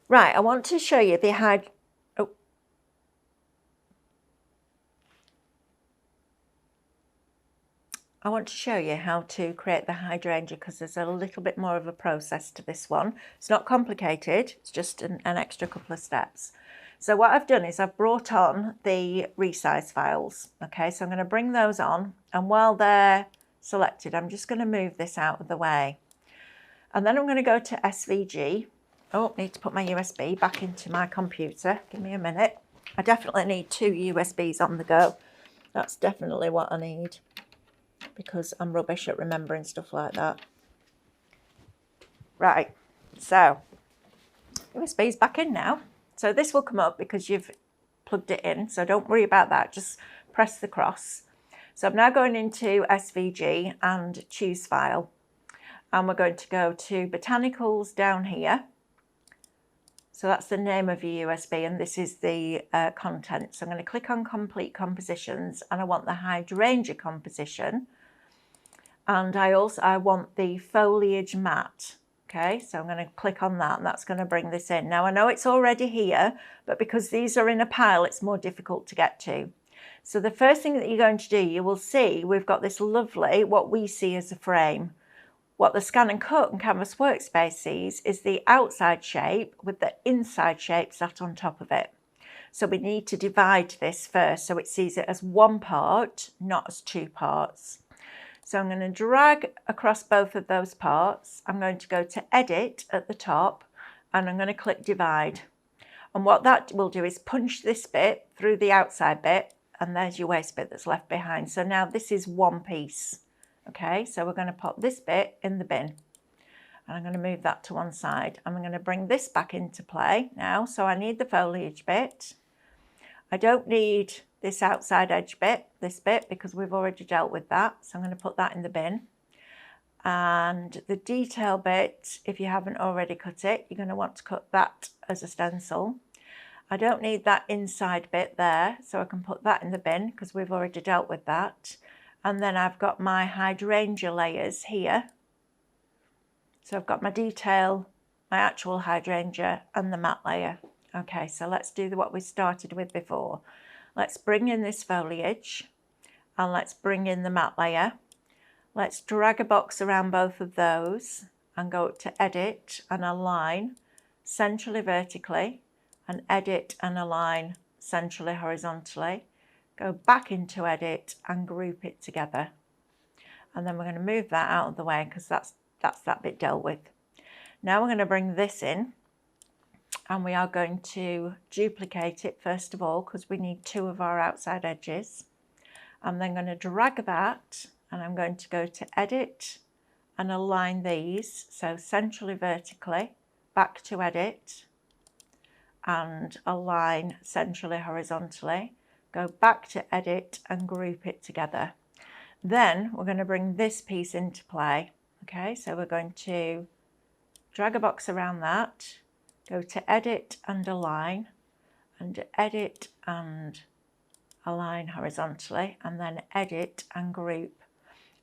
Right, I want to show you the I want to show you how to create the hydrangea because there's a little bit more of a process to this one. It's not complicated, it's just an extra couple of steps. So what I've done is I've brought on the resize files. Okay, so I'm going to bring those on, and while they're selected, I'm just going to move this out of the way. And then I'm going to go to SVG. Oh, need to put my USB back into my computer. Give me a minute. I definitely need 2 USBs on the go. That's definitely what I need, because I'm rubbish at remembering stuff like that. Right, so USB's back in now. So this will come up because you've plugged it in, so don't worry about that, just press the cross. So I'm now going into SVG and choose file, and we're going to go to Botanicals down here. So that's the name of your USB, and this is the content. So I'm going to click on complete compositions, and I want the hydrangea composition. And I want the foliage matte. Okay, so I'm going to click on that, and that's going to bring this in. Now I know it's already here, but because these are in a pile, it's more difficult to get to. So the first thing that you're going to do, you will see we've got this lovely, what we see as a frame. What the Scan and Cut and Canvas Workspace sees is the outside shape with the inside shape sat on top of it. So we need to divide this first so it sees it as one part, not as 2 parts. So I'm going to drag across both of those parts. I'm going to go to Edit at the top, and I'm going to click Divide. And what that will do is punch this bit through the outside bit, and there's your waste bit that's left behind. So now this is one piece. Okay, so we're going to pop this bit in the bin. And I'm going to move that to one side. I'm going to bring this back into play now. So I need the foliage bit. I don't need this outside edge bit, this bit, because we've already dealt with that. So I'm going to put that in the bin. And the detail bit, if you haven't already cut it, you're going to want to cut that as a stencil. I don't need that inside bit there, so I can put that in the bin because we've already dealt with that. And then I've got my hydrangea layers here. So I've got my detail, my actual hydrangea, and the matte layer. Okay, so let's do what we started with before. Let's bring in this foliage, and let's bring in the matte layer. Let's drag a box around both of those and go up to Edit and Align centrally vertically, and Edit and Align centrally horizontally. Go back into Edit and group it together. And then we're going to move that out of the way because that's that bit dealt with. Now we're going to bring this in, and we are going to duplicate it first of all because we need 2 of our outside edges. I'm then going to drag that, and I'm going to go to Edit and align these, so centrally vertically, back to Edit and align centrally horizontally, go back to Edit and group it together. Then we're going to bring this piece into play. Okay, so we're going to drag a box around that, go to Edit and Align, and Edit and Align horizontally, and then Edit and group.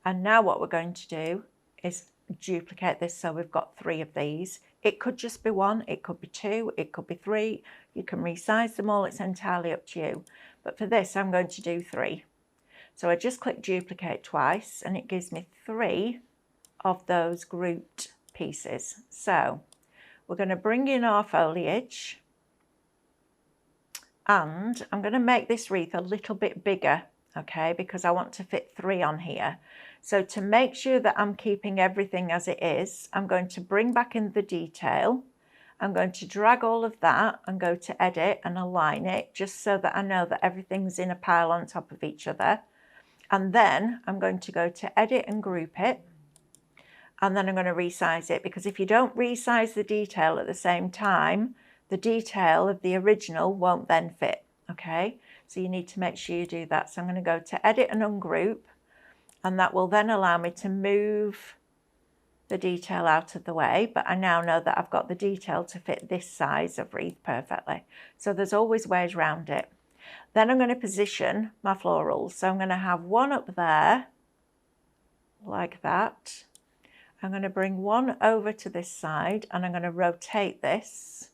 And now what we're going to do is duplicate this, so we've got 3 of these. It could just be 1, it could be 2, it could be 3. You can resize them all, it's entirely up to you. But for this, I'm going to do 3. So I just click duplicate twice, and it gives me 3 of those grouped pieces. So we're going to bring in our foliage, and I'm going to make this wreath a little bit bigger, okay, because I want to fit 3 on here. So to make sure that I'm keeping everything as it is, I'm going to bring back in the detail. I'm going to drag all of that and go to Edit and Align it, just so that I know that everything's in a pile on top of each other. And then I'm going to go to Edit and group it. And then I'm going to resize it, because if you don't resize the detail at the same time, the detail of the original won't then fit, okay? So you need to make sure you do that. So I'm going to go to Edit and Ungroup, and that will then allow me to move the detail out of the way, but I now know that I've got the detail to fit this size of wreath perfectly. So there's always ways around it. Then I'm going to position my florals. So I'm going to have one up there, like that. I'm going to bring one over to this side, and I'm going to rotate this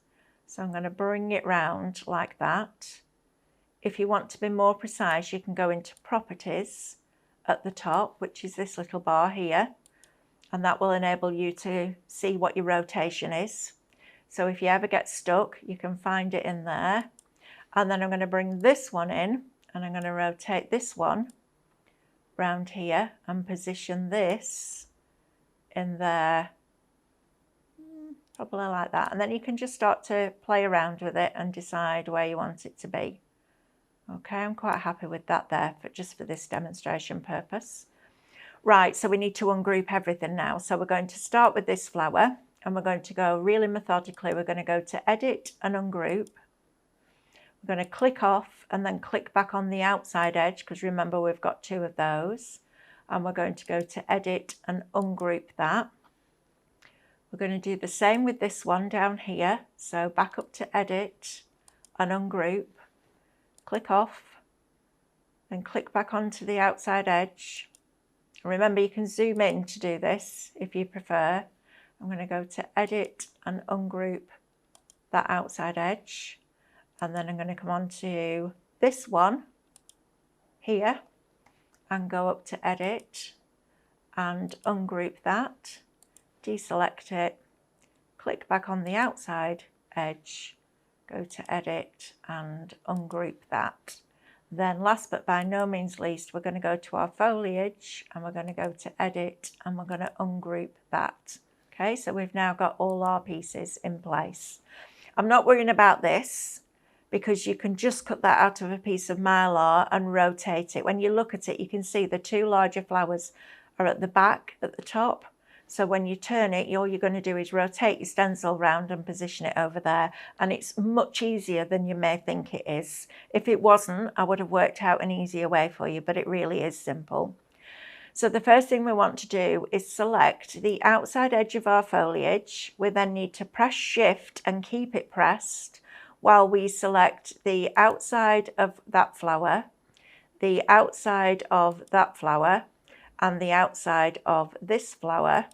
So I'm going to bring it round like that. If you want to be more precise, you can go into properties at the top, which is this little bar here, and that will enable you to see what your rotation is. So if you ever get stuck, you can find it in there. And then I'm going to bring this one in, and I'm going to rotate this one round here and position this in there, probably like that. And then you can just start to play around with it and decide where you want it to be. Okay, I'm quite happy with that there, but just for this demonstration purpose. Right, so we need to ungroup everything now. So we're going to start with this flower, and we're going to go really methodically. We're going to go to Edit and Ungroup. We're going to click off and then click back on the outside edge, because remember we've got two of those. And we're going to go to Edit and Ungroup that. We're going to do the same with this one down here. So back up to Edit and Ungroup. Click off, then click back onto the outside edge. Remember, you can zoom in to do this if you prefer. I'm going to go to Edit and Ungroup that outside edge, and then I'm going to come on to this one here and go up to Edit and Ungroup that, deselect it, click back on the outside edge, go to Edit and Ungroup that. Then last but by no means least, we're going to go to our foliage and we're going to go to Edit and we're going to Ungroup that. Okay, so we've now got all our pieces in place. I'm not worrying about this because you can just cut that out of a piece of Mylar and rotate it. When you look at it, you can see the two larger flowers are at the back, at the top. So when you turn it, all you're going to do is rotate your stencil round and position it over there. And it's much easier than you may think it is. If it wasn't, I would have worked out an easier way for you, but it really is simple. So the first thing we want to do is select the outside edge of our foliage. We then need to press Shift and keep it pressed while we select the outside of that flower, the outside of that flower, and the outside of this flower.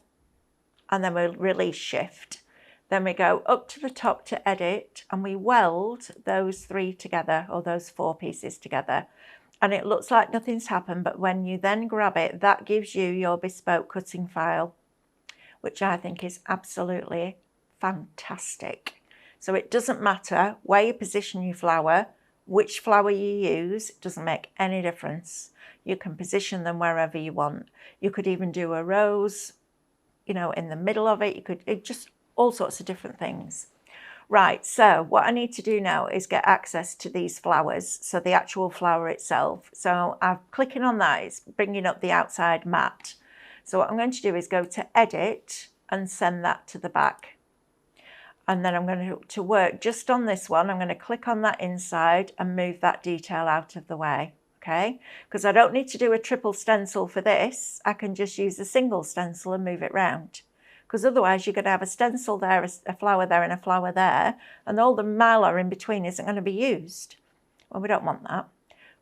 And then we'll release Shift. Then we go up to the top to Edit and we weld those three together, or those four pieces together. And it looks like nothing's happened, but when you then grab it, that gives you your bespoke cutting file, which I think is absolutely fantastic. So it doesn't matter where you position your flower, which flower you use, it doesn't make any difference. You can position them wherever you want. You could even do a rose, you know, in the middle of it. You could, just all sorts of different things. Right, so what I need to do now is get access to these flowers, so the actual flower itself. So I'm clicking on that, it's bringing up the outside mat. So what I'm going to do is go to Edit and send that to the back. And then I'm going to work just on this one. I'm going to click on that inside and move that detail out of the way. Okay, because I don't need to do a triple stencil for this. I can just use a single stencil and move it round. Because otherwise you're going to have a stencil there, a flower there and a flower there, and all the Mylar in between isn't going to be used. Well, we don't want that.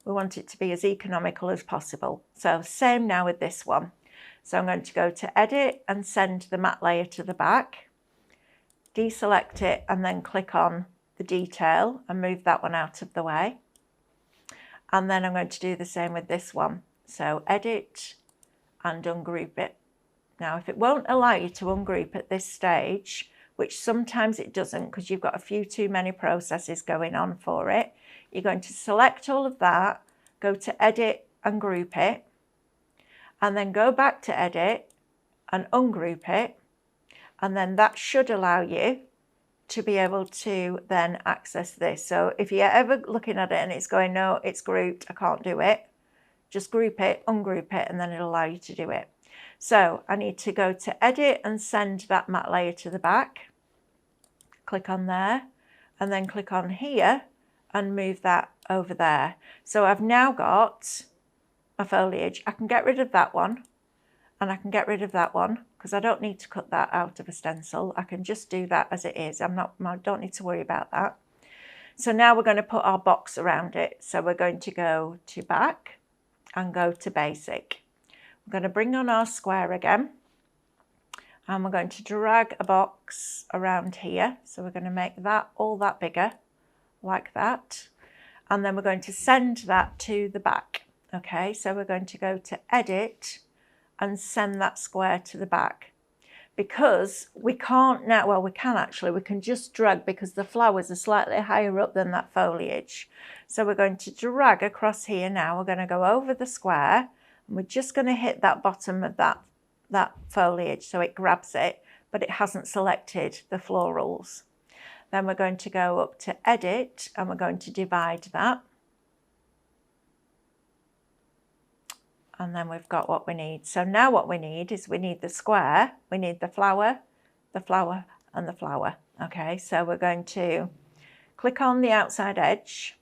We want it to be as economical as possible. So same now with this one. So I'm going to go to Edit and send the matte layer to the back, deselect it and then click on the detail and move that one out of the way. And then I'm going to do the same with this one. So Edit and Ungroup it. Now, if it won't allow you to ungroup at this stage, which sometimes it doesn't because you've got a few too many processes going on for it, you're going to select all of that, go to Edit and Group it, and then go back to Edit and Ungroup it, and then that should allow you to be able to then access this. So if you're ever looking at it and it's going, no, it's grouped, I can't do it, just group it, ungroup it, and then it'll allow you to do it. So I need to go to Edit and send that matte layer to the back. Click on there and then click on here and move that over there. So I've now got my foliage. I can get rid of that one and I can get rid of that one because I don't need to cut that out of a stencil. I can just do that as it is. I don't need to worry about that. So now we're going to put our box around it. So we're going to go to Back and go to Basic. We're going to bring on our square again, And we're going to drag a box around here. So we're going to make that all that bigger, like that. And then we're going to send that to the back. Okay, so we're going to go to Edit and send that square to the back. Because we can't now, well, we can actually, we can just drag because the flowers are slightly higher up than that foliage. So we're going to drag across here now. We're going to go over the square and we're just going to hit that bottom of that foliage so it grabs it, but it hasn't selected the florals. Then we're going to go up to Edit and we're going to divide that. And then we've got what we need. So now what we need is we need the square, we need the flower, and the flower. Okay, so we're going to click on the outside edge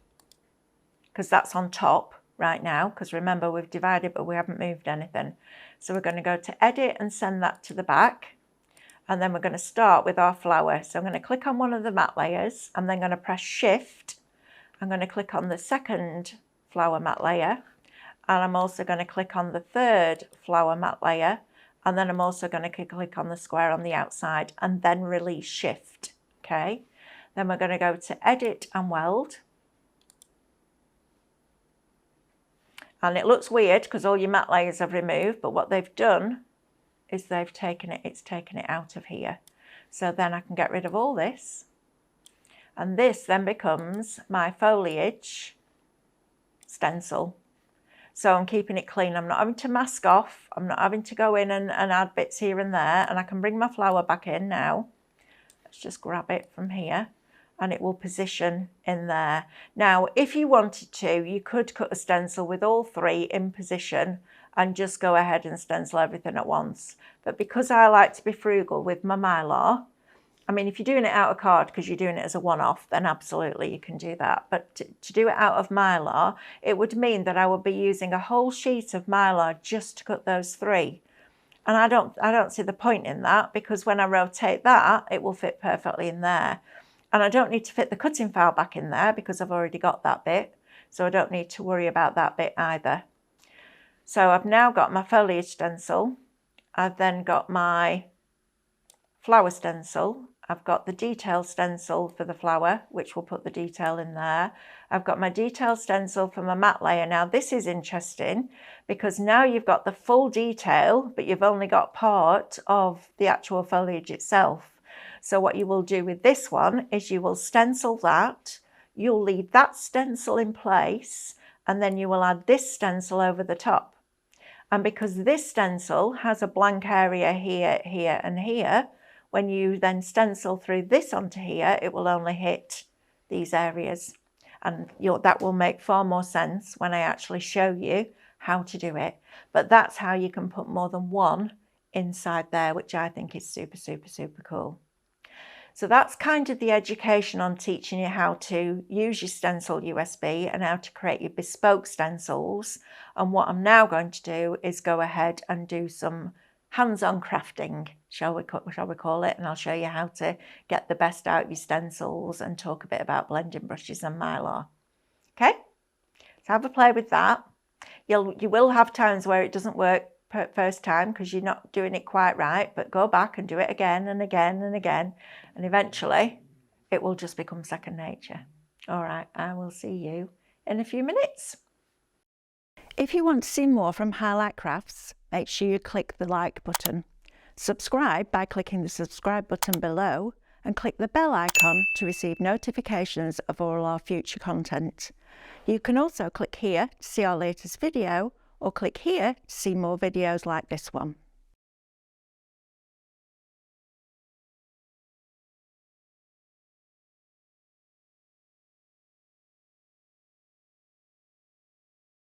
because that's on top right now, because remember we've divided but we haven't moved anything. So we're going to go to Edit and send that to the back. And then we're going to start with our flower. So I'm going to click on one of the matte layers. I'm then going to press Shift. I'm going to click on the second flower matte layer. And I'm also going to click on the third flower matte layer. And then I'm also going to click on the square on the outside and then release Shift. Okay. Then we're going to go to Edit and Weld. And it looks weird because all your matte layers have removed, but what they've done is they've taken it out of here. So then I can get rid of all this. And this then becomes my foliage stencil. So I'm keeping it clean. I'm not having to mask off. I'm not having to go in and add bits here and there. And I can bring my flower back in now. Let's just grab it from here. And it will position in there. Now, if you wanted to, you could cut a stencil with all three in position and just go ahead and stencil everything at once. But because I like to be frugal with my Mylar, I mean, if you're doing it out of card because you're doing it as a one-off, then absolutely you can do that. But to do it out of Mylar, it would mean that I would be using a whole sheet of Mylar just to cut those three. And I don't see the point in that, because when I rotate that, it will fit perfectly in there. And I don't need to fit the cutting file back in there because I've already got that bit. So I don't need to worry about that bit either. So I've now got my foliage stencil. I've then got my flower stencil. I've got the detail stencil for the flower, which will put the detail in there. I've got my detail stencil for my matte layer. Now this is interesting because now you've got the full detail, but you've only got part of the actual foliage itself. So what you will do with this one is you will stencil that, you'll leave that stencil in place, and then you will add this stencil over the top. And because this stencil has a blank area here, here, and here, when you then stencil through this onto here, it will only hit these areas. And that will make far more sense when I actually show you how to do it. But that's how you can put more than one inside there, which I think is super, super, super cool. So that's kind of the education on teaching you how to use your stencil USB and how to create your bespoke stencils. And what I'm now going to do is go ahead and do some hands-on crafting, shall we call it, and I'll show you how to get the best out of your stencils and talk a bit about blending brushes and Mylar. Okay, so have a play with that. You will have times where it doesn't work first time because you're not doing it quite right, but go back and do it again and again and again, and eventually it will just become second nature. All right, I will see you in a few minutes. If you want to see more from Highlight Crafts, make sure you click the like button. Subscribe by clicking the subscribe button below and click the bell icon to receive notifications of all our future content. You can also click here to see our latest video, or click here to see more videos like this one.